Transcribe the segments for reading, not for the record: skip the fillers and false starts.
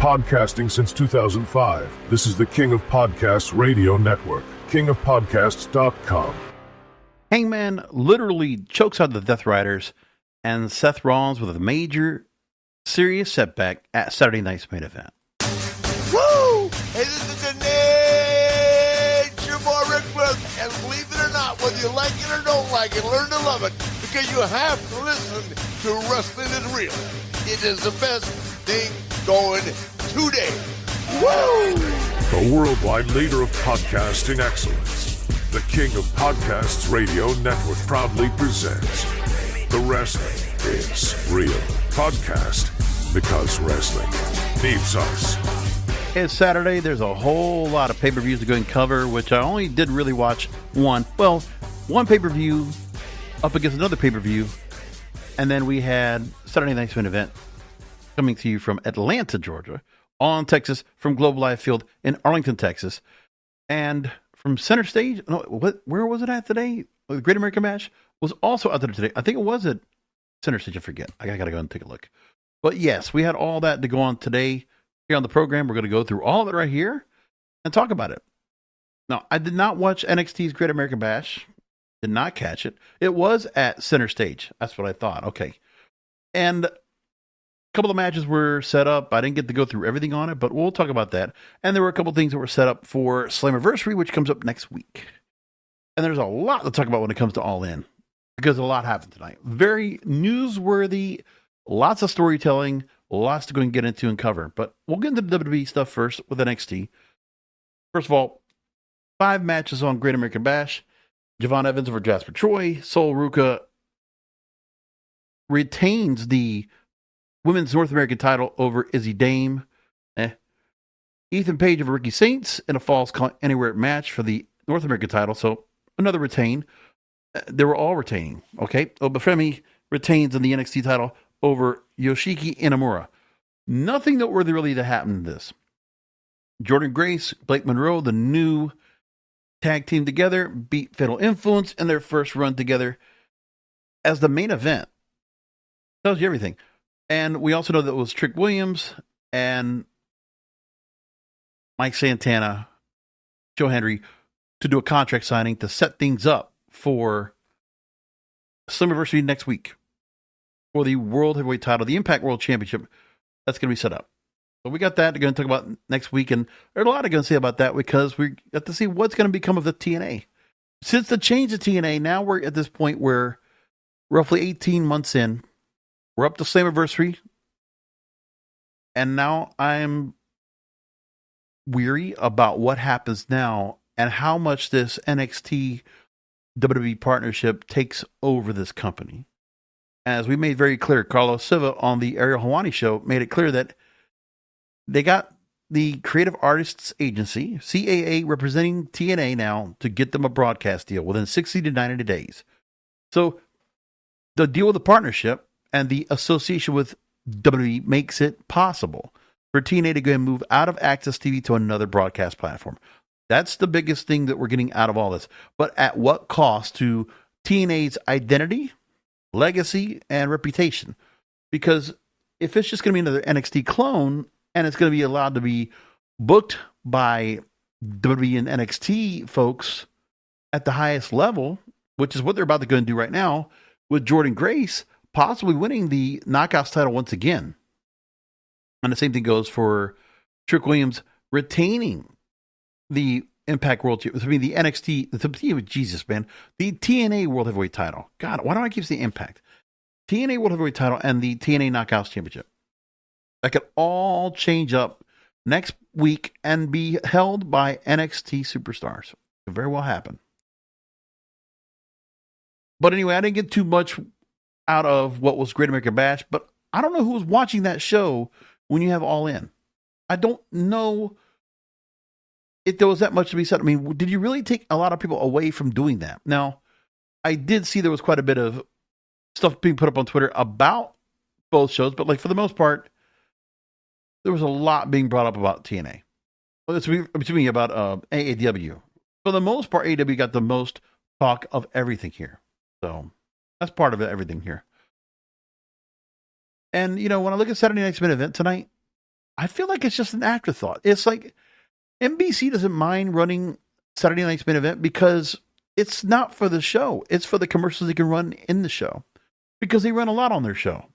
podcasting since 2005. This is the King of Podcasts radio network, kingofpodcasts.com. Hangman literally chokes out the Death Riders and Seth Rollins with a major, serious setback at Saturday night's main event. Woo! Hey, this is the Nature Boy Ric Flair, and believe it or not, whether you like it or don't like it, learn to love it, because you have to listen to Wrestling is Real. It is the best thing going today. Woo! The worldwide leader of podcasting excellence, the King of Podcasts radio network proudly presents The Wrestling is Real podcast, because wrestling needs us. It's Saturday. There's a whole lot of pay-per-views to go and cover, which I only did really watch one. Well, one pay-per-view up against another pay-per-view. And then we had Saturday night's main event coming to you from Atlanta, Georgia, on Texas, from Globe Life Field in Arlington, Texas. And from Center Stage, where was it at today? The Great American Bash was also out there today. I think it was at Center Stage. I forget. I got to go and take a look. But yes, we had all that to go on today. Here on the program, we're going to go through all of it right here and talk about it. Now, I did not watch NXT's Great American Bash. Did not catch it. It was at Center Stage. That's what I thought. Okay. And a couple of matches were set up. I didn't get to go through everything on it, but we'll talk about that. And there were a couple of things that were set up for Slammiversary, which comes up next week. And there's a lot to talk about when it comes to All In, because a lot happened tonight. Very newsworthy, lots of storytelling, lots to go and get into and cover. But we'll get into the WWE stuff first with NXT. First of all, 5 matches on Great American Bash. Javon Evans over Jasper Troy. Sol Ruca retains the Women's North American title over Izzy Dame. Ethan Page over Ricky Saints in a Falls Count Anywhere match for the North American title. So another retain. They were all retaining. Okay. Obafemi retains in the NXT title over Yoshiki Inamura. Nothing noteworthy really to happen in this. Jordan Grace, Blake Monroe, the new tag team together, beat Fatal Influence in their first run together as the main event. Tells you everything. And we also know that it was Trick Williams and Mike Santana, Joe Henry, to do a contract signing to set things up for Slammiversary next week for the World Heavyweight title, the Impact World Championship. That's going to be set up. So we got that to go and talk about next week. And there's a lot to go and say about that, because we got to see what's going to become of the TNA. Since the change of TNA, now we're at this point where roughly 18 months in, we're up to Slammiversary. And now I'm weary about what happens now and how much this NXT WWE partnership takes over this company. As we made very clear, Carlos Silva on the Ariel Helwani show made it clear that they got the Creative Artists Agency, CAA, representing TNA now to get them a broadcast deal within 60 to 90 days. So the deal with the partnership and the association with WWE makes it possible for TNA to go and move out of Access TV to another broadcast platform. That's the biggest thing that we're getting out of all this. But at what cost to TNA's identity, legacy, and reputation? Because if it's just going to be another NXT clone and it's going to be allowed to be booked by WWE and NXT folks at the highest level, which is what they're about to go and do right now with Jordan Grace possibly winning the Knockouts title once again. And the same thing goes for Trick Williams retaining the Impact World Championship. I mean, the NXT, Jesus, man, the TNA World Heavyweight title. God, why don't I keep saying Impact? TNA World Heavyweight title and the TNA Knockouts Championship. That could all change up next week and be held by NXT superstars. It could very well happen. But anyway, I didn't get too much out of what was Great American Bash, but I don't know who was watching that show when you have All In. I don't know if there was that much to be said. I mean, did you really take a lot of people away from doing that? Now, I did see there was quite a bit of stuff being put up on Twitter about both shows, but like for the most part, there was a lot being brought up about TNA. Well, excuse me, about AEW. For the most part, AEW got the most talk of everything here. So that's part of it, everything here. And, you know, when I look at Saturday night's main event tonight, I feel like it's just an afterthought. It's like NBC doesn't mind running Saturday night's main event because it's not for the show. It's for the commercials they can run in the show, because they run a lot on their show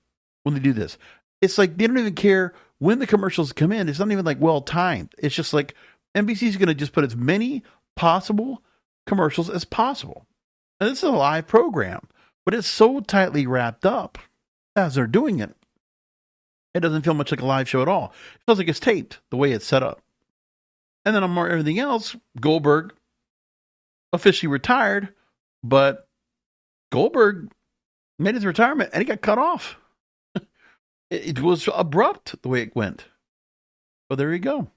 when they do this. It's like they don't even care when the commercials come in. It's not even like well timed. It's just like NBC's going to just put as many possible commercials as possible. And this is a live program, but it's so tightly wrapped up as they're doing it. It doesn't feel much like a live show at all. It feels like it's taped the way it's set up. And then on more everything else, Goldberg officially retired, but Goldberg made his retirement and he got cut off. It was abrupt the way it went. But there you go.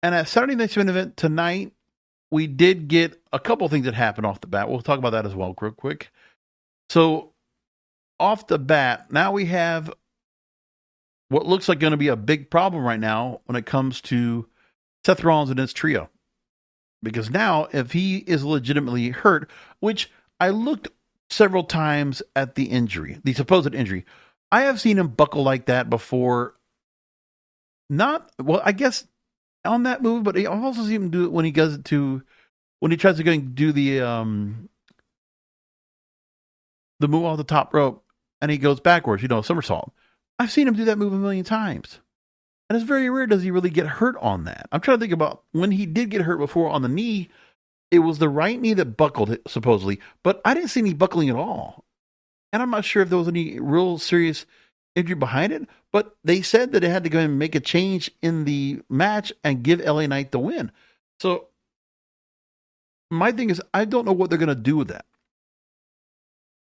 And at Saturday night's main event tonight, we did get a couple things that happened off the bat. We'll talk about that as well real quick. So off the bat, now we have what looks like going to be a big problem right now when it comes to Seth Rollins and his trio. Because now, if he is legitimately hurt, which I looked several times at the injury, the supposed injury, I have seen him buckle like that before. Not, well, I guess on that move, but I've also seen him do it when he goes to, when he tries to go and do the move off the top rope and he goes backwards, somersault. I've seen him do that move a million times. And it's very rare does he really get hurt on that. I'm trying to think about when he did get hurt before on the knee. It was the right knee that buckled, supposedly, but I didn't see any buckling at all. And I'm not sure if there was any real serious injury behind it, but they said that it had to go and make a change in the match and give LA Knight the win. So my thing is, I don't know what they're going to do with that.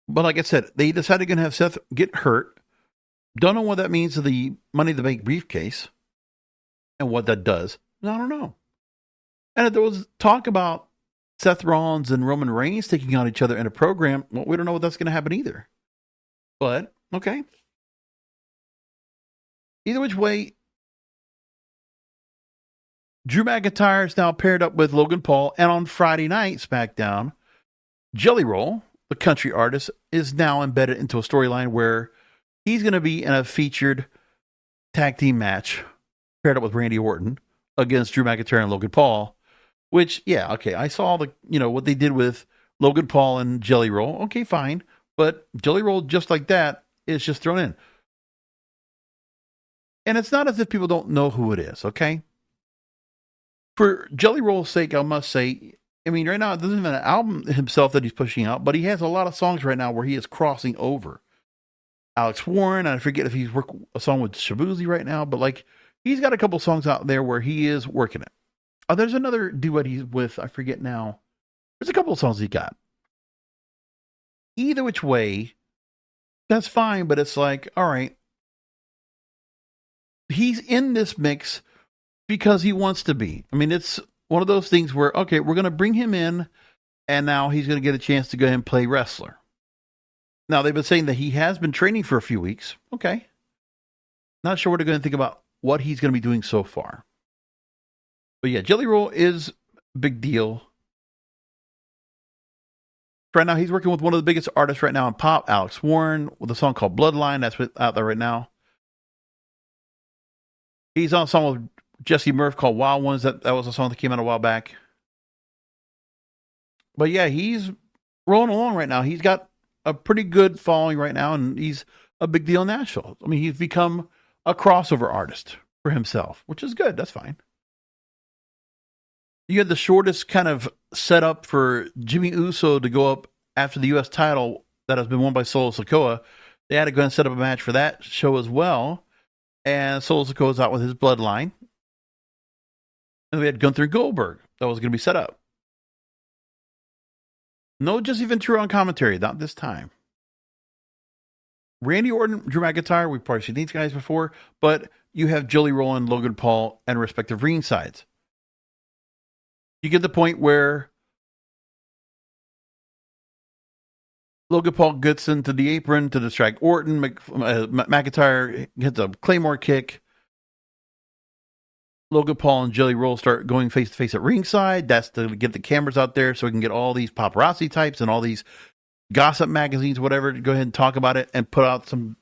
But like I said, they decided to have Seth get hurt. Don't know what that means to the Money in the Bank briefcase and what that does. I don't know. And if there was talk about Seth Rollins and Roman Reigns taking on each other in a program, well, we don't know what that's going to happen either. But, okay. Either which way, Drew McIntyre is now paired up with Logan Paul. And on Friday night, SmackDown, Jelly Roll, the country artist, is now embedded into a storyline where he's going to be in a featured tag team match paired up with Randy Orton against Drew McIntyre and Logan Paul. Which, yeah, okay, I saw what they did with Logan Paul and Jelly Roll. Okay, fine. But Jelly Roll, just like that, is just thrown in. And it's not as if people don't know who it is, okay? For Jelly Roll's sake, I must say, I mean, right now, it doesn't have an album himself that he's pushing out, but he has a lot of songs right now where he is crossing over. Alex Warren, I forget if he's working a song with Shabuzi right now, but he's got a couple songs out there where he is working it. Oh, there's another duet he's with, I forget now. There's a couple of songs he got. Either which way, that's fine, but it's like, all right. He's in this mix because he wants to be. I mean, it's one of those things where, okay, we're going to bring him in, and now he's going to get a chance to go ahead and play wrestler. Now, they've been saying that he has been training for a few weeks. Okay. Not sure what they're going to think about what he's going to be doing so far. But yeah, Jelly Roll is a big deal. Right now, he's working with one of the biggest artists right now in pop, Alex Warren, with a song called Bloodline. That's out there right now. He's on a song with Jesse Murph called Wild Ones. That was a song that came out a while back. But yeah, he's rolling along right now. He's got a pretty good following right now, and he's a big deal in Nashville. I mean, he's become a crossover artist for himself, which is good. That's fine. You had the shortest kind of setup for Jimmy Uso to go up after the U.S. title that has been won by Solo Sikoa. They had to go and set up a match for that show as well. And Solo Sikoa is out with his bloodline. And we had Gunther and Goldberg that was going to be set up. No Jesse Ventura on commentary, not this time. Randy Orton, Drew McIntyre, we've probably seen these guys before, but you have Jelly Roll and Logan Paul and respective ring sides. You get the point where Logan Paul gets into the apron to distract Orton. McIntyre hits a Claymore kick. Logan Paul and Jelly Roll start going face to face at ringside. That's to get the cameras out there so we can get all these paparazzi types and all these gossip magazines, whatever, to go ahead and talk about it and put out some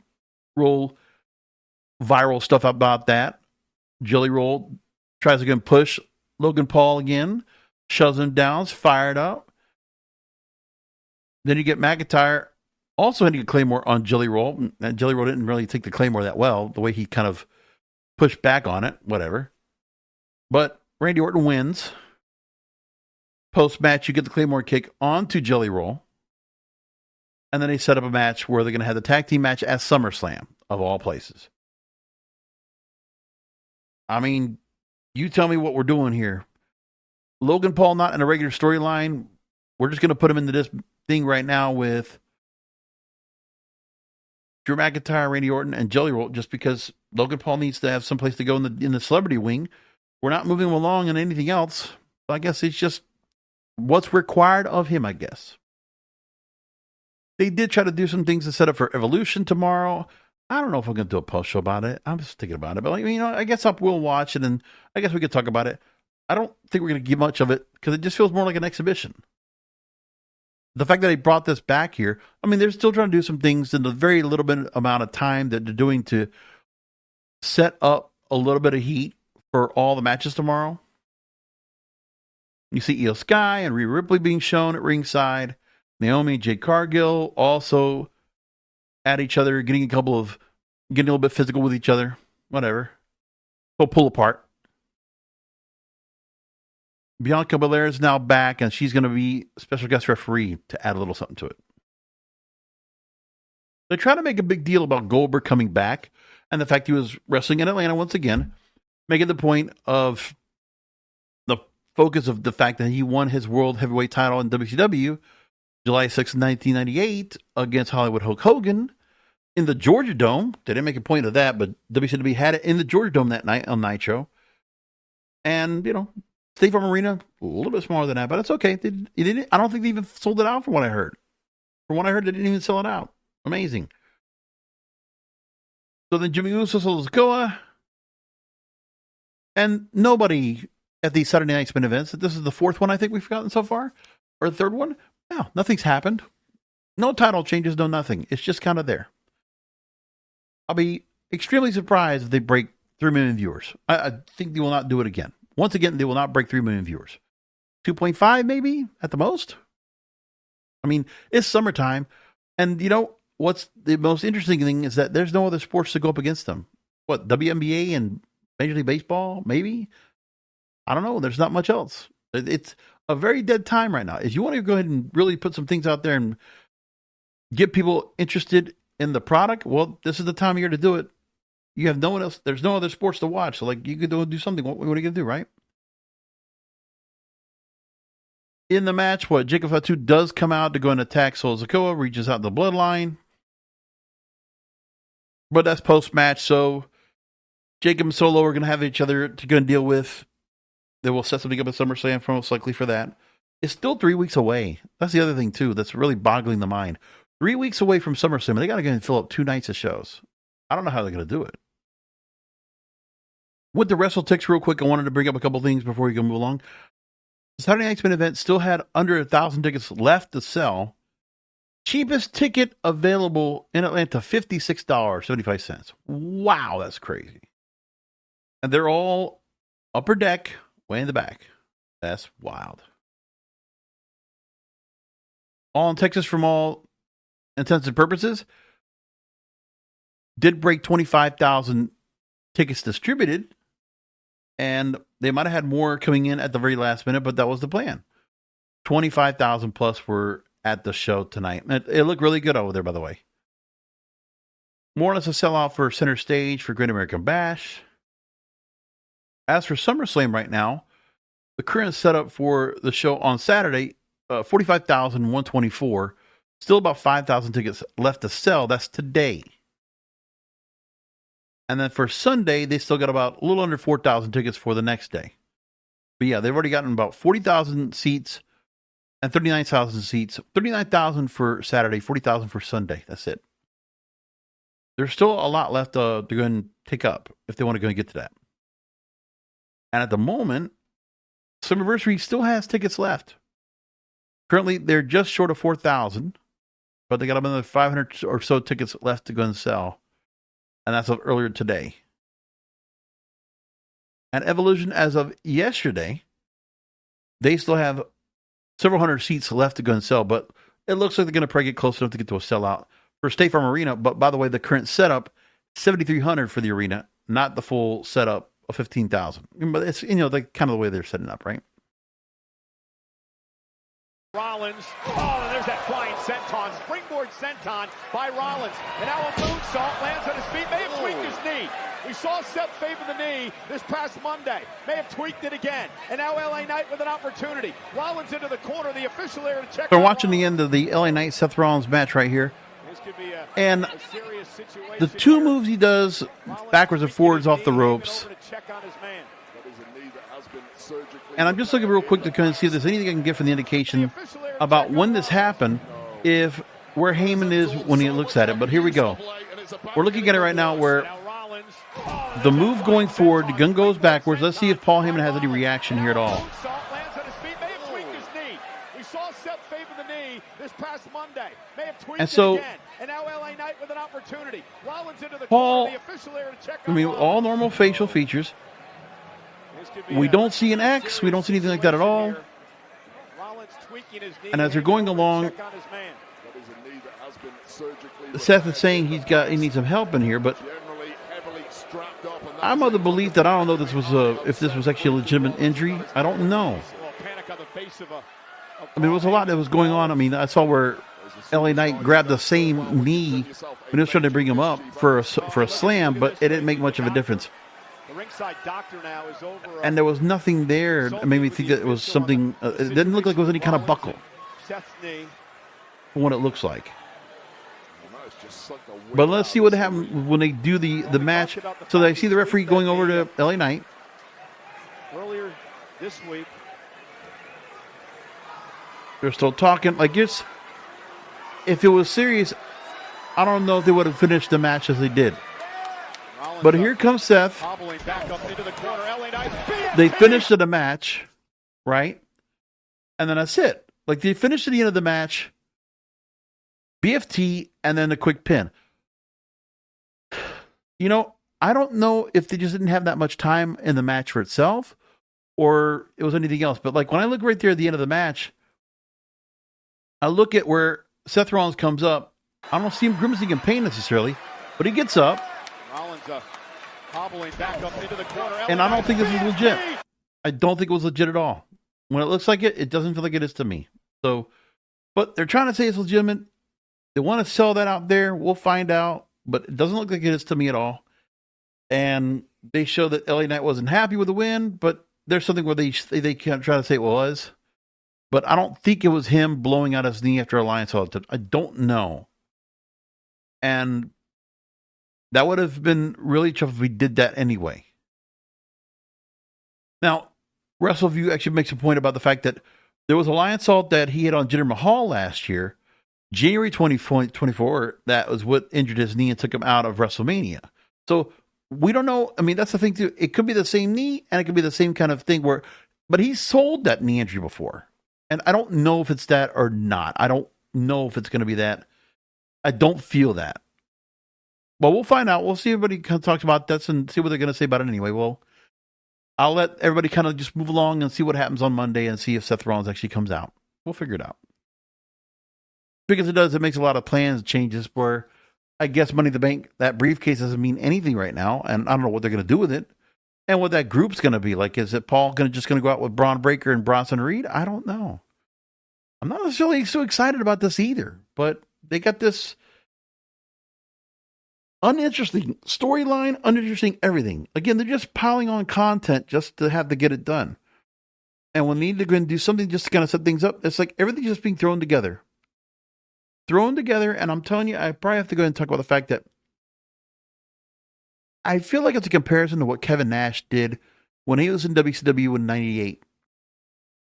Roll viral stuff about that. Jelly Roll tries to go and push Logan Paul again, shoves him down, is fired up. Then you get McIntyre also hitting a Claymore on Jelly Roll. And Jelly Roll didn't really take the Claymore that well, the way he kind of pushed back on it, whatever. But Randy Orton wins. Post-match, you get the Claymore kick onto Jelly Roll. And then they set up a match where they're going to have the tag team match at SummerSlam, of all places. I mean, you tell me what we're doing here. Logan Paul not in a regular storyline. We're just going to put him into this thing right now with Drew McIntyre, Randy Orton, and Jelly Roll, just because Logan Paul needs to have someplace to go in the celebrity wing. We're not moving him along in anything else. I guess it's just what's required of him, I guess. They did try to do some things to set up for Evolution tomorrow. I don't know if I'm going to do a post show about it. I'm just thinking about it. But, I guess we'll watch it, and I guess we could talk about it. I don't think we're going to give much of it because it just feels more like an exhibition. The fact that they brought this back here, they're still trying to do some things in the very little bit amount of time that they're doing to set up a little bit of heat for all the matches tomorrow. You see Io Sky and Rhea Ripley being shown at ringside. Naomi and Jade Cargill also at each other, getting a little bit physical with each other. Whatever. They'll pull apart. Bianca Belair is now back, and she's going to be special guest referee to add a little something to it. They try to make a big deal about Goldberg coming back and the fact he was wrestling in Atlanta once again, making the point of the focus of the fact that he won his World Heavyweight title in WCW July 6, 1998 against Hollywood Hulk Hogan in the Georgia Dome. They didn't make a point of that, but WCW had it in the Georgia Dome that night on Nitro. And, State Farm Arena, a little bit smaller than that, but it's okay. I don't think they even sold it out from what I heard. From what I heard, they didn't even sell it out. Amazing. So then Jimmy Uso sells Sikoa. And nobody at these Saturday Night Spin events, this is the fourth one I think we've gotten so far, or the third one. No, nothing's happened. No title changes, no nothing. It's just kind of there. I'll be extremely surprised if they break 3 million viewers. I think they will not do it again. Once again, they will not break 3 million viewers. 2.5 maybe at the most. It's summertime. And what's the most interesting thing is that there's no other sports to go up against them. What, WNBA and Major League Baseball, maybe? I don't know. There's not much else. It's a very dead time right now. If you want to go ahead and really put some things out there and get people interested in the product, well, this is the time of year to do it. You have no one else. There's no other sports to watch. So, you could do something. What are you going to do, right? In the match, Jacob Fatu does come out to go and attack Solo Sikoa, reaches out the bloodline. But that's post-match, so Jacob and Solo are going to have each other to go and deal with. They will set something up at SummerSlam, most likely for that. It's still 3 weeks away. That's the other thing, too, that's really boggling the mind. 3 weeks away from SummerSlam, and they got to go and fill up 2 nights of shows. I don't know how they're going to do it. With the Wrestle Ticks, real quick, I wanted to bring up a couple things before we go move along. The Saturday Night Spin event still had under 1,000 tickets left to sell. Cheapest ticket available in Atlanta, $56.75. Wow, that's crazy. And they're all upper deck, way in the back. That's wild. All in Texas, from all intents and purposes, did break 25,000 tickets distributed. And they might have had more coming in at the very last minute, but that was the plan. 25,000 plus were at the show tonight. It looked really good over there, by the way. More or less a sellout for Center Stage for Great American Bash. As for SummerSlam right now, the current setup for the show on Saturday, 45,124. Still about 5,000 tickets left to sell. That's today. And then for Sunday, they still got about a little under 4,000 tickets for the next day. But yeah, they've already gotten about 40,000 seats and 39,000 seats. 39,000 for Saturday, 40,000 for Sunday. That's it. There's still a lot left to go and take up if they want to go and get to that. And at the moment, Summerversary still has tickets left. Currently, they're just short of 4,000, but they got another 500 or so tickets left to go and sell. and that's of earlier today. And Evolution, as of yesterday, they still have several hundred seats left to go and sell, but it looks like they're going to probably get close enough to get to a sellout for State Farm Arena. But by the way, the current setup, 7,300 for the arena, not the full setup of 15,000. But it's, the kind of the way they're setting up, right? Rollins. Oh, and there's that flying senton. Springboard senton by Rollins. And now a moonsault lands on his feet. May have tweaked his knee. We saw Seth favor the knee this past Monday. May have tweaked it again. And now LA Knight with an opportunity. Rollins into the corner. The official there to check. We're watching the end of the LA Knight Seth Rollins match right here. This could be and a serious situation. the two moves he does backwards and forwards off the ropes. And I'm just looking real quick to kind of see if there's anything I can get from the indication about when this happened, if where Heyman is when he looks at it. But here we go. We're looking at it right now where the move going forward, the gun goes backwards. Let's see if Paul Heyman has any reaction here at all. And so, Paul, all normal facial features. We don't see an X. We don't see anything like that at all. And as they're going along, Seth is saying he needs some help in here, but I'm of the belief that I don't know if this was actually a legitimate injury. I don't know. I mean, there was a lot that was going on. I mean, I saw where LA Knight grabbed the same knee when he was trying to bring him up for a slam, but it didn't make much of a difference. The ringside doctor now is over. And there was nothing there that made me think that it was something. It didn't look like it was any kind of buckle. From what it looks like. But let's see what happens when they do the match. So I see the referee going over to LA Knight. Earlier this week. They're still talking. Like, if it was serious, I don't know if they would have finished the match as they did. But here comes Seth. They finished the match, right? And then that's it. Like, they finished at the end of the match, BFT, and then a quick pin. I don't know if they just didn't have that much time in the match for itself, or it was anything else. But, like, when I look right there at the end of the match, I look at where Seth Rollins comes up. I don't see him grimacing in pain necessarily, but he gets up. Hobbling back up into the corner. And I don't think this is legit. I don't think it was legit at all. When it looks like it doesn't feel like it is to me. So, but they're trying to say it's legitimate. They want to sell that out there. We'll find out. But it doesn't look like it is to me at all. And they show that LA Knight wasn't happy with the win, but there's something where they can't try to say it was. But I don't think it was him blowing out his knee after Alliance Hall. I don't know. And that would have been really tough if we did that anyway. Now, WrestleView actually makes a point about the fact that there was a lion salt that he had on Jinder Mahal last year, January 2024. That was what injured his knee and took him out of WrestleMania. So we don't know. I mean, that's the thing too. It could be the same knee, and it could be the same kind of thing but he sold that knee injury before. And I don't know if it's that or not. I don't know if it's going to be that. I don't feel that. But we'll find out. We'll see everybody kind of talks about this and see what they're going to say about it anyway. Well, I'll let everybody kind of just move along and see what happens on Monday and see if Seth Rollins actually comes out. We'll figure it out. Because it makes a lot of plans changes where I guess Money in the Bank, that briefcase doesn't mean anything right now. And I don't know what they're going to do with it. And what that group's going to be like. Is it Paul just going to go out with Braun Breaker and Bronson Reed? I don't know. I'm not necessarily so excited about this either. But they got this uninteresting storyline, uninteresting everything. Again, they're just piling on content just to have to get it done. And when they need to go and do something just to kind of set things up, it's like everything's just being thrown together. And I'm telling you, I probably have to go and talk about the fact that I feel like it's a comparison to what Kevin Nash did when he was in WCW in 98.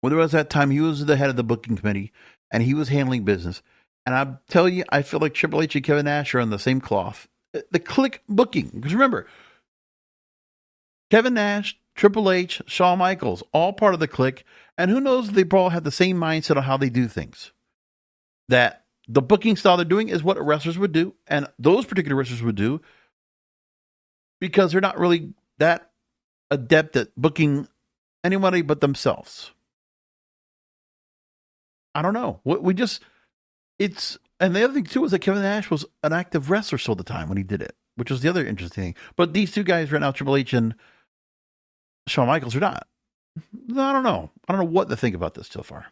When there was that time, he was the head of the booking committee, and he was handling business. And I tell you, I feel like Triple H and Kevin Nash are on the same cloth. The Click booking. Because remember, Kevin Nash, Triple H, Shawn Michaels, all part of the Click. And who knows if they all have the same mindset on how they do things. That the booking style they're doing is what wrestlers would do. And those particular wrestlers would do. because they're not really that adept at booking anybody but themselves. I don't know. And the other thing too is that Kevin Nash was an active wrestler all the time when he did it, which was the other interesting thing. But these two guys right now, Triple H and Shawn Michaels, are not. I don't know. I don't know what to think about this so far.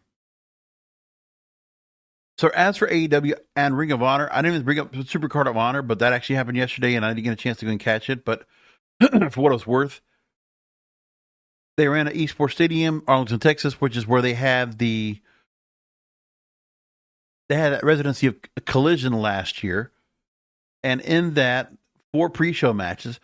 So as for AEW and Ring of Honor, I didn't even bring up Supercard of Honor, but that actually happened yesterday, and I didn't get a chance to go and catch it. But for what it was worth, they ran at Eastport Stadium, Arlington, Texas, which is where they had that residency of Collision last year. And in that, 4 pre-show matches.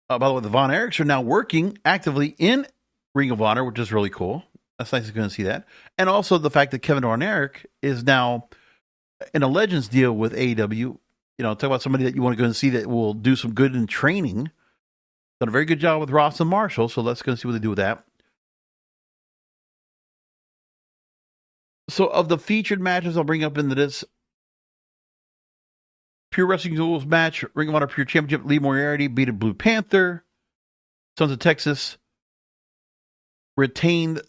By the way, the Von Erichs are now working actively in Ring of Honor, which is really cool. That's nice to go and see that. And also the fact that Kevin Von Erich is now in a Legends deal with AEW. You know, talk about somebody that you want to go and see that will do some good in training. Done a very good job with Ross and Marshall, so let's go and see what they do with that. So of the featured matches I'll bring up into this Pure Wrestling Rules match, Ring of Honor Pure Championship, Lee Moriarty beat Blue Panther. Sons of Texas retained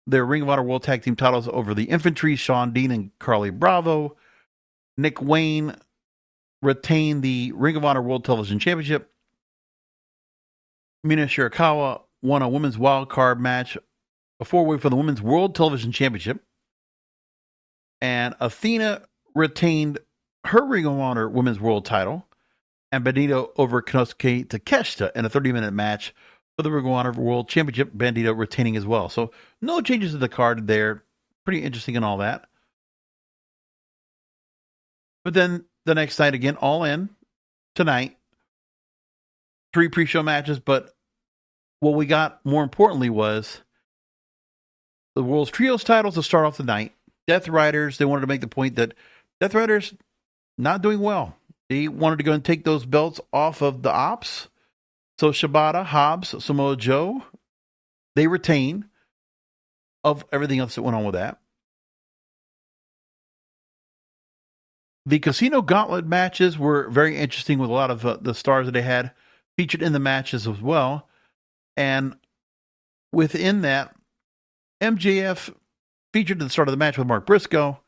their Ring of Honor World Tag Team titles over the Infantry, Sean Dean and Carly Bravo. Nick Wayne retained the Ring of Honor World Television Championship. Mina Shirakawa won a women's wild card match, a 4-way for the Women's World Television Championship. And Athena retained her Ring of Honor Women's World title. And Bandito over Konosuke Takeshita in a 30-minute match for the Ring of Honor World Championship, Bandito retaining as well. So no changes to the card there. Pretty interesting and all that. But then the next night again, All In tonight. 3 pre-show matches, but what we got more importantly was the World's Trios titles to start off the night. Death Riders, they wanted to make the point that Death Riders not doing well. They wanted to go and take those belts off of the Ops. So Shibata, Hobbs, Samoa Joe, they retain of everything else that went on with that. The Casino Gauntlet matches were very interesting with a lot of the stars that they had featured in the matches as well. And within that, MJF featured at the start of the match with Mark Briscoe.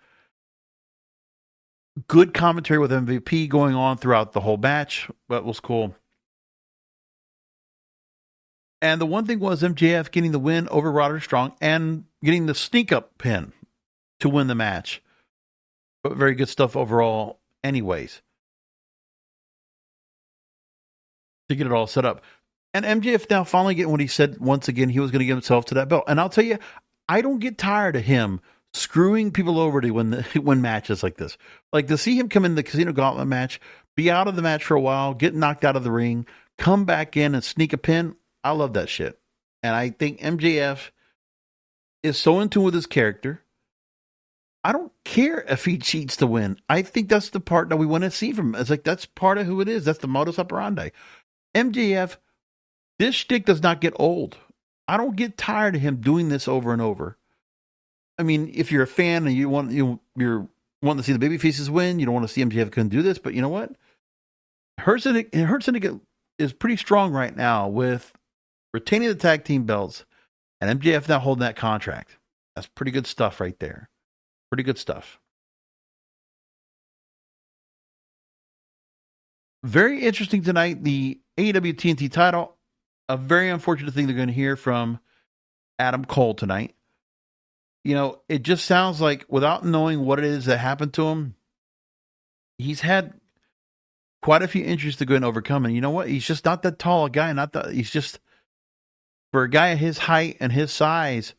Good commentary with MVP going on throughout the whole match. That was cool. And the one thing was MJF getting the win over Roderick Strong and getting the sneak up pin to win the match. But very good stuff overall anyways. To get it all set up. And MJF now finally getting what he said once again, he was going to get himself to that belt. And I'll tell you, I don't get tired of him screwing people over to win matches like this. Like to see him come in the Casino Gauntlet match, be out of the match for a while, get knocked out of the ring, come back in and sneak a pin. I love that shit. And I think MJF is so in tune with his character. I don't care if he cheats to win. I think that's the part that we want to see from him. It's like, that's part of who it is. That's the modus operandi. MJF, this shtick does not get old. I don't get tired of him doing this over and over. I mean, if you're a fan and you're wanting to see the babyfaces win, you don't want to see MJF couldn't do this, but you know what? Hurt Syndicate is pretty strong right now with retaining the tag team belts and MJF now holding that contract. That's pretty good stuff right there. Pretty good stuff. Very interesting tonight, the AEW TNT title. A very unfortunate thing they're going to hear from Adam Cole tonight. You know, it just sounds like without knowing what it is that happened to him, he's had quite a few injuries to go and overcome. And you know what? He's just not that tall a guy. He's just, for a guy his height and his size,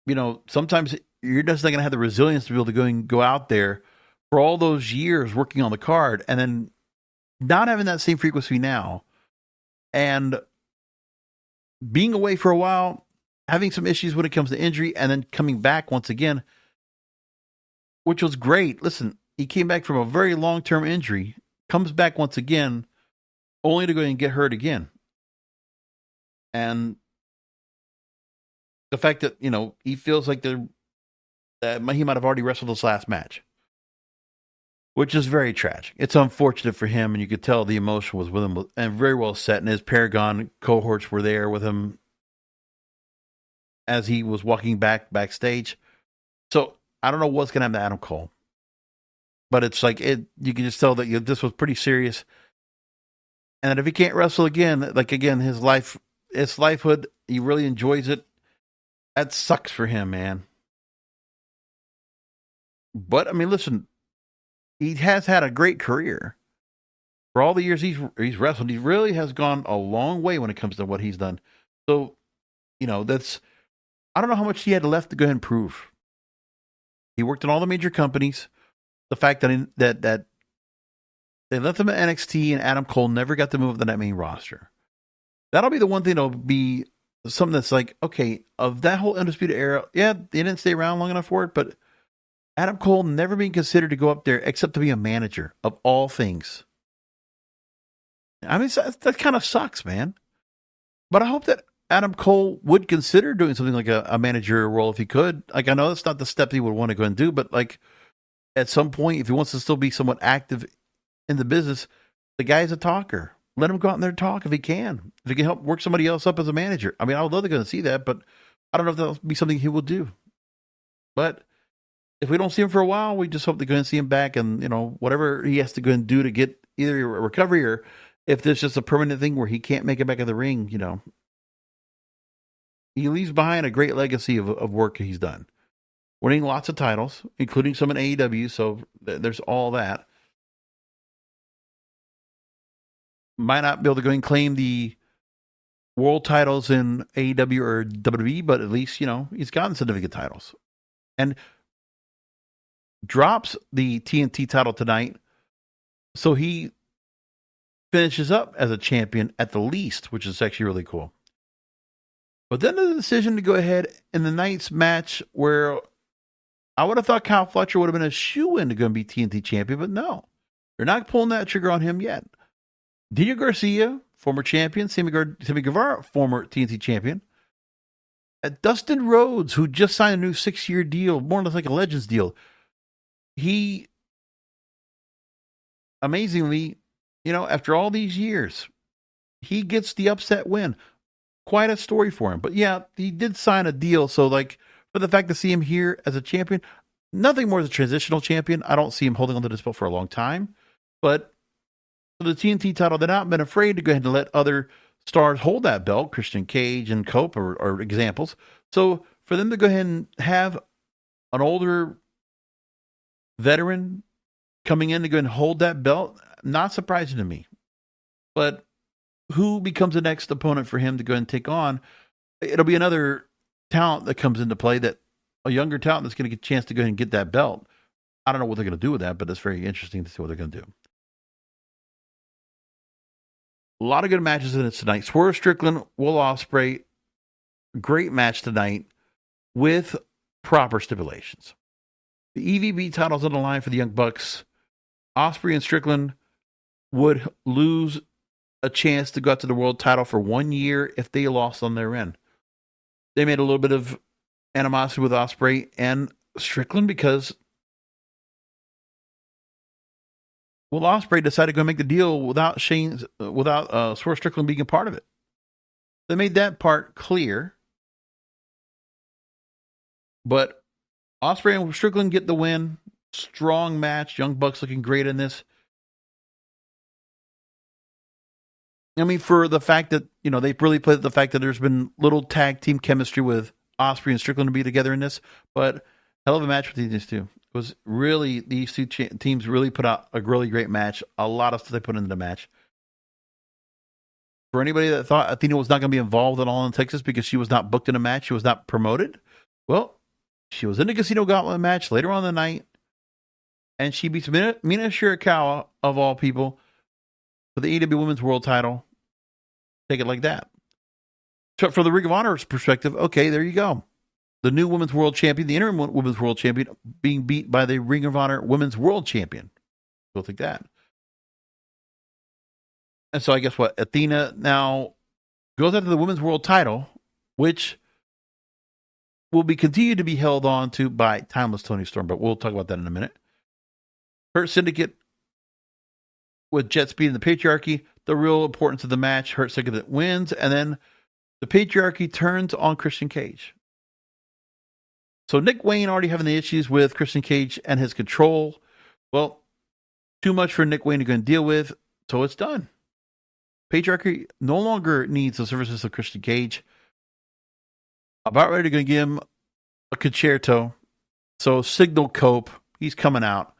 you know, sometimes you're just not going to have the resilience to be able to go out there for all those years working on the card and then not having that same frequency now. And being away for a while, having some issues when it comes to injury, and then coming back once again, which was great. Listen, he came back from a very long-term injury, comes back once again, only to go and get hurt again. And the fact that, you know, he feels like that he might have already wrestled this last match, which is very tragic. It's unfortunate for him, and you could tell the emotion was with him, and very well set, and his Paragon cohorts were there with him as he was walking backstage. So I don't know what's going to happen to Adam Cole, but it's like you can just tell that this was pretty serious, and that if he can't wrestle again, his lifehood, he really enjoys it. That sucks for him, man. But I mean, listen, he has had a great career for all the years he's wrestled. He really has gone a long way when it comes to what he's done. So, I don't know how much he had left to go ahead and prove. He worked in all the major companies. The fact that they left him at NXT and Adam Cole never got to move up to that main roster. That'll be the one thing that'll be something that's like, okay, of that whole Undisputed era, yeah, they didn't stay around long enough for it, but Adam Cole never being considered to go up there except to be a manager of all things. I mean, that kind of sucks, man. But I hope that Adam Cole would consider doing something like a manager role if he could. Like, I know that's not the step he would want to go and do, but like at some point, if he wants to still be somewhat active in the business, the guy's a talker. Let him go out in there and talk if he can. If he can help work somebody else up as a manager. I mean, I would love to go and see that, but I don't know if that'll be something he will do. But if we don't see him for a while, we just hope to go and see him back, and whatever he has to go and do to get either a recovery, or if there's just a permanent thing where he can't make it back in the ring, he leaves behind a great legacy of work he's done, winning lots of titles, including some in AEW. So there's all that. Might not be able to go and claim the world titles in AEW or WWE, but at least he's gotten significant titles, and drops the TNT title tonight, so he finishes up as a champion at the least, which is actually really cool. But then the decision to go ahead in the night's match, where I would have thought Kyle Fletcher would have been a shoo-in to go and be TNT champion, but no, they're not pulling that trigger on him yet. Daniel Garcia, former champion, Sammy Guevara, former TNT champion, Dustin Rhodes, who just signed a new 6-year deal, more or less like a Legends deal. He, amazingly, after all these years, he gets the upset win. Quite a story for him. But yeah, he did sign a deal. So, like, for the fact to see him here as a champion, nothing more as a transitional champion. I don't see him holding on to this belt for a long time. But for the TNT title, they've not been afraid to go ahead and let other stars hold that belt. Christian Cage and Cope are examples. So for them to go ahead and have an older veteran coming in to go and hold that belt, not surprising to me. But who becomes the next opponent for him to go and take on? It'll be another talent that comes into play, that a younger talent that's going to get a chance to go ahead and get that belt. I don't know what they're going to do with that, but it's very interesting to see what they're going to do. A lot of good matches in it tonight. Swerve Strickland, Will Ospreay, great match tonight with proper stipulations. The EVB title's on the line for the Young Bucks. Ospreay and Strickland would lose a chance to go out to the world title for 1 year if they lost on their end. They made a little bit of animosity with Ospreay and Strickland because Will Ospreay decided to go make the deal without Swerve Strickland being a part of it. They made that part clear. But Ospreay and Strickland get the win. Strong match. Young Bucks looking great in this. I mean, for the fact that, they really played the fact that there's been little tag team chemistry with Ospreay and Strickland to be together in this. But hell of a match between these two. It was really, these two teams really put out a really great match. A lot of stuff they put into the match. For anybody that thought Athena was not going to be involved at all in Texas because she was not booked in a match, she was not promoted. Well, she was in the Casino Gauntlet match later on in the night, and she beats Mina Shirakawa, of all people, for the AEW Women's World Title. Take it like that. So from the Ring of Honor's perspective, okay, there you go. The new Women's World Champion, the interim Women's World Champion, being beat by the Ring of Honor Women's World Champion. We'll take that. And so I guess what? Athena now goes after the Women's World Title, which will be continued to be held on to by Timeless Toni Storm, but we'll talk about that in a minute. Hurt Syndicate with Jet Speed and the Patriarchy. The real importance of the match, Hurt Syndicate wins, and then the Patriarchy turns on Christian Cage. So Nick Wayne already having the issues with Christian Cage and his control. Well, too much for Nick Wayne to go and deal with, so it's done. Patriarchy no longer needs the services of Christian Cage. About ready to go give him a concerto. So Signal Cope, he's coming out.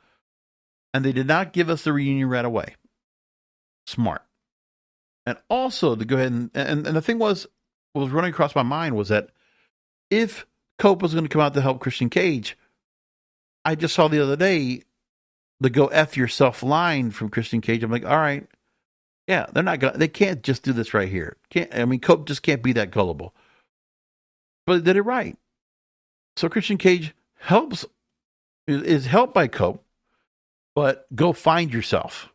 And they did not give us the reunion right away. Smart. And also to go ahead and the thing was, what was running across my mind was that if Cope was going to come out to help Christian Cage, I just saw the other day the "go F yourself" line from Christian Cage. I'm like, all right, yeah, they can't just do this right here. Cope just can't be that gullible. But they did it right. So Christian Cage is helped by Cope, but go find yourself.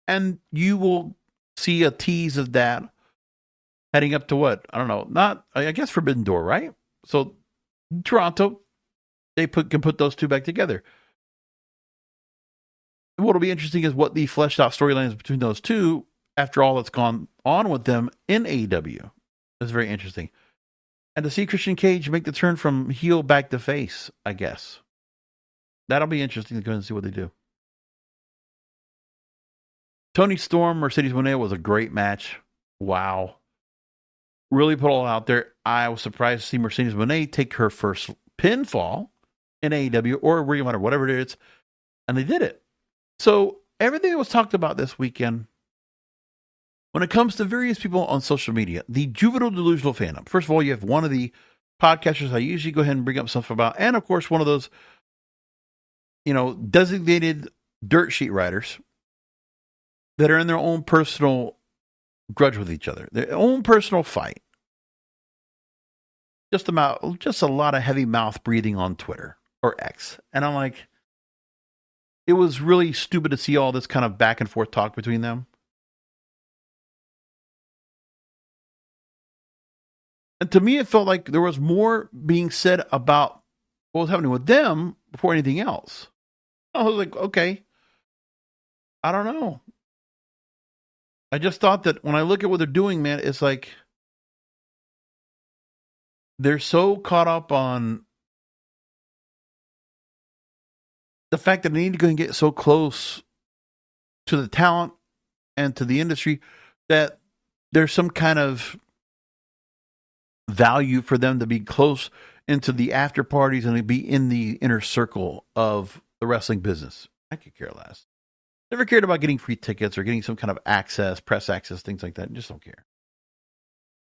And you will see a tease of that heading up to what? I don't know. I guess Forbidden Door, right? So Toronto, they can put those two back together. What'll be interesting is what the fleshed out storylines between those two after all that's gone on with them in AEW. That's very interesting. And to see Christian Cage make the turn from heel back to face, I guess. That'll be interesting to go and see what they do. Toni Storm, Mercedes Moné was a great match. Wow. Really put all out there. I was surprised to see Mercedes Moné take her first pinfall in AEW or Ring of Honor, whatever it is. And they did it. So everything that was talked about this weekend, when it comes to various people on social media, the juvenile delusional fandom. First of all, you have one of the podcasters I usually go ahead and bring up stuff about. And of course, one of those, designated dirt sheet writers that are in their own personal grudge with each other, their own personal fight. Just a lot of heavy mouth breathing on Twitter or X. And I'm like, it was really stupid to see all this kind of back and forth talk between them. And to me, it felt like there was more being said about what was happening with them before anything else. I was like, okay, I don't know. I just thought that when I look at what they're doing, man, it's like they're so caught up on the fact that they need to go and get so close to the talent and to the industry that there's some kind of value for them to be close into the after parties and to be in the inner circle of the wrestling business. I could care less. Never cared about getting free tickets or getting some kind of access, press access, things like that. Just don't care.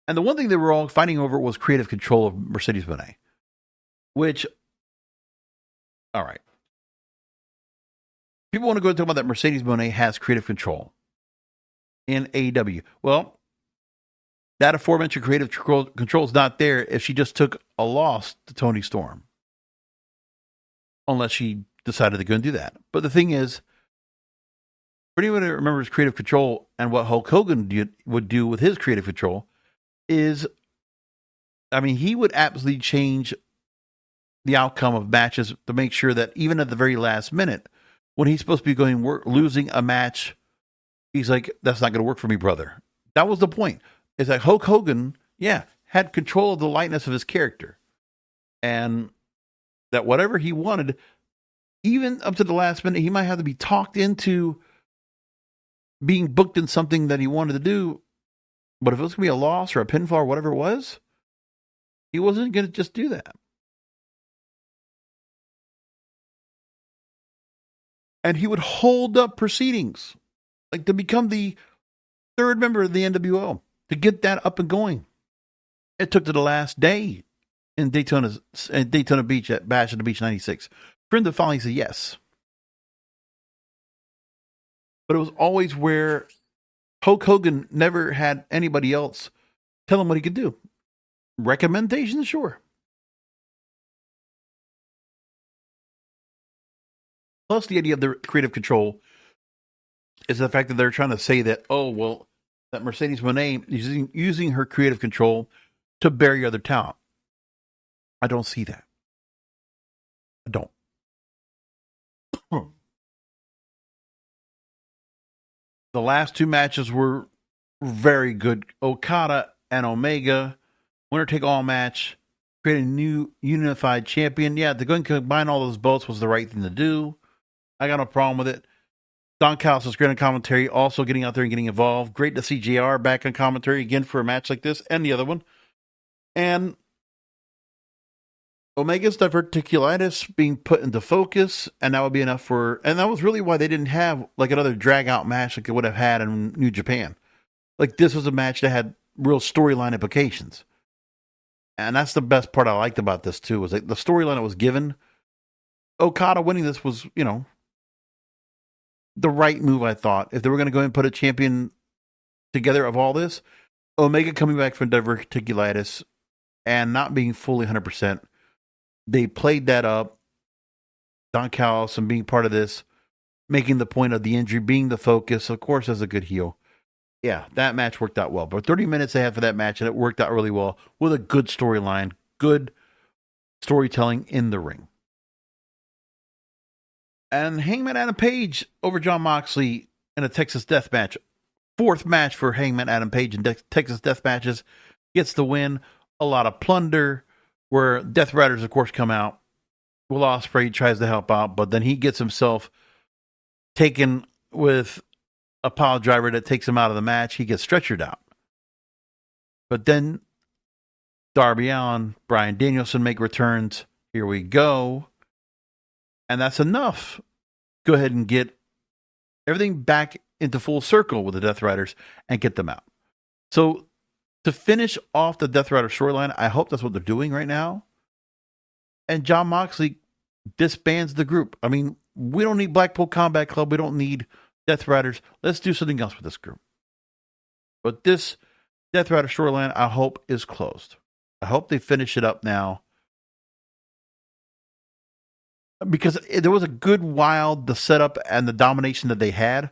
And the one thing they were all fighting over was creative control of Mercedes Moné, which, all right. People want to go and talk about that Mercedes Moné has creative control in AEW. Well, that aforementioned creative control is not there if she just took a loss to Toni Storm. Unless she decided to go and do that. But the thing is, for anyone that remembers creative control and what Hulk Hogan would do with his creative control is, he would absolutely change the outcome of matches to make sure that even at the very last minute, when he's supposed to be losing a match, he's like, that's not going to work for me, brother. That was the point. It's like Hulk Hogan, had control of the lightness of his character. And that whatever he wanted, even up to the last minute, he might have to be talked into being booked in something that he wanted to do. But if it was going to be a loss or a pinfall or whatever it was, he wasn't going to just do that. And he would hold up proceedings, like to become the third member of the NWO, to get that up and going. It took to the last day in Daytona Beach at Bash at the Beach 96 for him to finally say yes. But it was always where Hulk Hogan never had anybody else tell him what he could do. Recommendations, sure. Plus, the idea of the creative control is the fact that they're trying to say that, that Mercedes Moné is using her creative control to bury other talent. I don't see that. I don't. The last two matches were very good. Okada and Omega, winner take all match, create a new unified champion. Yeah, to go and combine all those belts was the right thing to do. I got no problem with it. Don Callis was great on commentary, also getting out there and getting involved. Great to see JR back on commentary again for a match like this and the other one. And Omega's diverticulitis being put into focus, and that would be enough for... And that was really why they didn't have like another drag-out match like they would have had in New Japan. Like, this was a match that had real storyline implications. And that's the best part I liked about this, too, was like the storyline that was given. Okada winning this was, the right move, I thought. If they were going to go and put a champion together of all this, Omega coming back from diverticulitis and not being fully 100%, they played that up. Don Callis and being part of this, making the point of the injury, being the focus, of course, as a good heel. Yeah, that match worked out well. But 30 minutes they had for that match, and it worked out really well with a good storyline, good storytelling in the ring. And Hangman Adam Page over Jon Moxley in a Texas Death Match. Fourth match for Hangman Adam Page in Texas Death Matches. Gets the win. A lot of plunder, where Death Riders, of course, come out. Will Ospreay tries to help out, but then he gets himself taken with a pile driver that takes him out of the match. He gets stretchered out. But then Darby Allin, Bryan Danielson make returns. Here we go. And that's enough. Go ahead and get everything back into full circle with the Death Riders and get them out. So to finish off the Death Rider storyline, I hope that's what they're doing right now. And Jon Moxley disbands the group. I mean, we don't need Blackpool Combat Club. We don't need Death Riders. Let's do something else with this group. But this Death Rider storyline, I hope, is closed. I hope they finish it up now. Because there was a good while, the setup and the domination that they had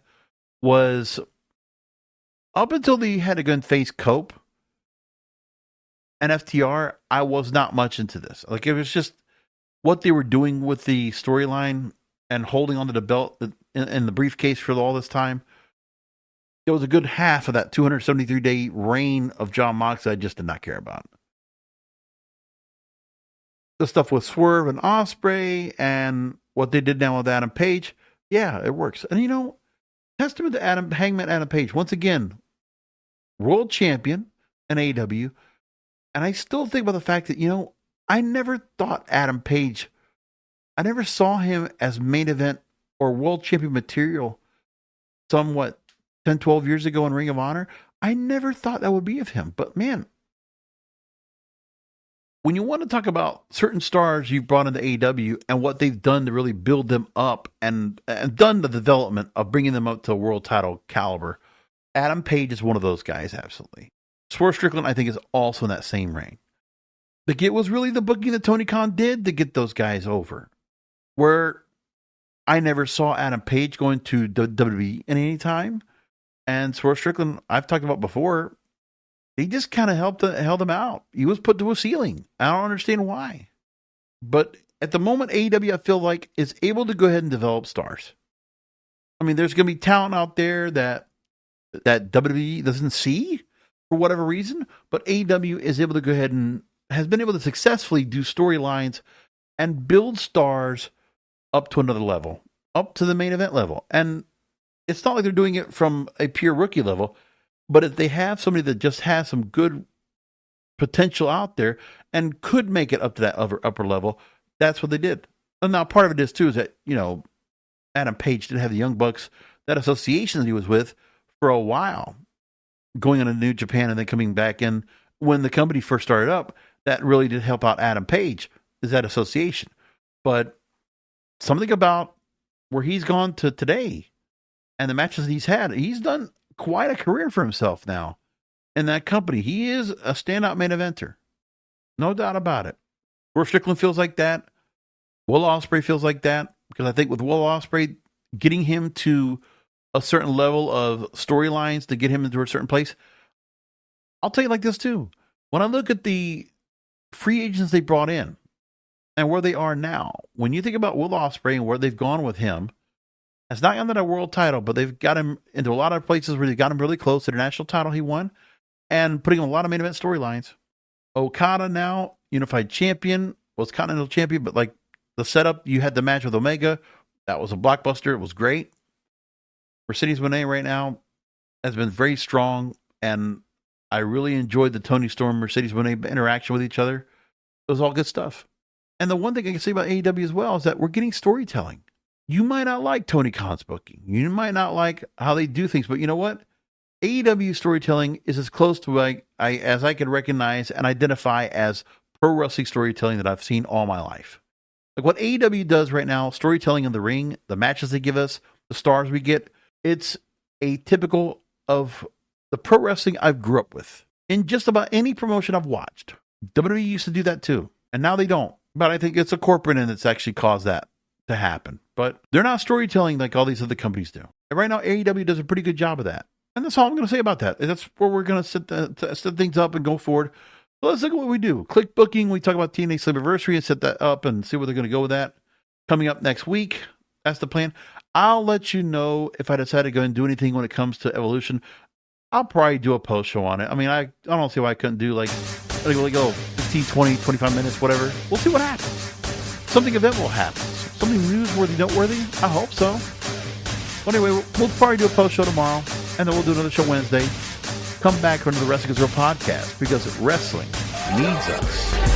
was up until they had to go and face Cope and FTR. I was not much into this. Like, it was just what they were doing with the storyline and holding onto the belt in the briefcase for all this time. There was a good half of that 273-day reign of Jon Moxley I just did not care about. The stuff with Swerve and Ospreay and what they did now with Adam Page, yeah, it works. And testament to Hangman Adam Page. Once again, world champion in AEW. And I still think about the fact that, I never thought Adam Page, I never saw him as main event or world champion material somewhat 10, 12 years ago in Ring of Honor. I never thought that would be of him. But man, when you want to talk about certain stars you've brought into AEW and what they've done to really build them up and done the development of bringing them up to a world title caliber, Adam Page is one of those guys, absolutely. Swerve Strickland, I think, is also in that same range. It was really the booking that Tony Khan did to get those guys over. Where I never saw Adam Page going to WWE in any time. And Swerve Strickland, I've talked about before, he just kind of held him out. He was put to a ceiling. I don't understand why. But at the moment, AEW, I feel like, is able to go ahead and develop stars. I mean, there's going to be talent out there that WWE doesn't see for whatever reason, but AEW is able to go ahead and has been able to successfully do storylines and build stars up to another level, up to the main event level. And it's not like they're doing it from a pure rookie level. But if they have somebody that just has some good potential out there and could make it up to that upper level, that's what they did. And now part of it is, too, is that, Adam Page did have the Young Bucks, that association that he was with for a while, going into New Japan and then coming back in. When the company first started up, that really did help out Adam Page, is that association. But something about where he's gone to today and the matches that he's done quite a career for himself now in that company. He is a standout main eventer. No doubt about it. Swerve Strickland feels like that. Will Ospreay feels like that, because I think with Will Ospreay, getting him to a certain level of storylines to get him into a certain place, I'll tell you like this too. When I look at the free agents they brought in and where they are now, when you think about Will Ospreay and where they've gone with him It's not under that world title, but they've got him into a lot of places where they've got him really close to the national title he won and putting a lot of main event storylines. Okada now, unified champion, was continental champion, but like the setup, you had the match with Omega. That was a blockbuster. It was great. Mercedes Moné right now has been very strong, and I really enjoyed the Tony Storm, Mercedes Moné interaction with each other. It was all good stuff. And the one thing I can say about AEW as well is that we're getting storytelling. You might not like Tony Khan's booking. You might not like how they do things, but you know what? AEW storytelling is as close to as I can recognize and identify as pro wrestling storytelling that I've seen all my life. Like what AEW does right now, storytelling in the ring, the matches they give us, the stars we get, it's atypical of the pro wrestling I've grew up with. In just about any promotion I've watched. WWE used to do that too, and now they don't. But I think it's a corporate end that's actually caused that to happen. But they're not storytelling like all these other companies do. And right now, AEW does a pretty good job of that. And that's all I'm going to say about that. That's where we're going to set things up and go forward. So let's look at what we do. Click booking. We talk about TNA Slammiversary and set that up and see where they're going to go with that. Coming up next week. That's the plan. I'll let you know if I decide to go and do anything when it comes to Evolution. I'll probably do a post show on it. I mean, I don't see why I couldn't do like 15, 20, 25 minutes, whatever. We'll see what happens. Something eventful happens. Something newsworthy, noteworthy. I hope so. Well, anyway, we'll probably do a post show tomorrow, and then we'll do another show Wednesday. Come back for another Wrestling is Real podcast because wrestling needs us.